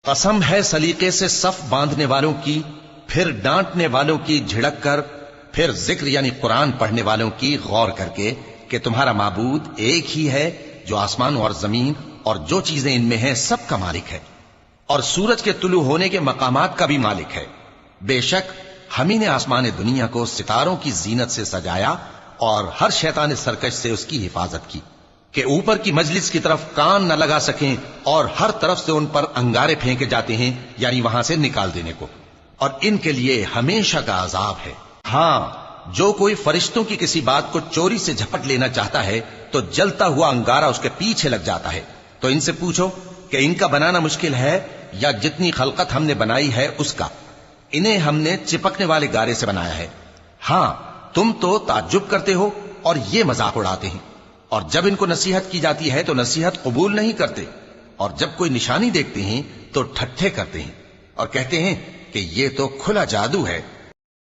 कसम है सलीके से सफ बांधने वालों की, फिर डांटने वालों की झिड़क कर, फिर जिक्र यानी कुरान पढ़ने वालों की गौर करके कि तुम्हारा माबूद एक ही है जो आसमान और जमीन और जो चीजें इनमें हैं सब का मालिक है, और सूरज के तुलू होने के मकामात का भी मालिक है। बेशक हम ही ने आसमान दुनिया को सितारों की जीनत से सजाया और हर शैतान सरकश से उसकी हिफाजत की कि ऊपर की मजलिस की तरफ कान न लगा सकें, और हर तरफ से उन पर अंगारे फेंके जाते हैं यानी वहां से निकाल देने को, और इनके लिए हमेशा का अजाब है। हां, जो कोई फरिश्तों की किसी बात को चोरी से झपट लेना चाहता है तो जलता हुआ अंगारा उसके पीछे लग जाता है। तो इनसे पूछो कि इनका बनाना मुश्किल है या जितनी खलकत हमने बनाई है उसका। इन्हें हमने चिपकने वाले गारे से बनाया है। हां, तुम तो ताज्जुब करते हो और ये मजाक उड़ाते हैं, और जब इनको नसीहत की जाती है तो नसीहत कबूल नहीं करते, और जब कोई निशानी देखते हैं तो ठट्ठे करते हैं और कहते हैं कि ये तो खुला जादू है।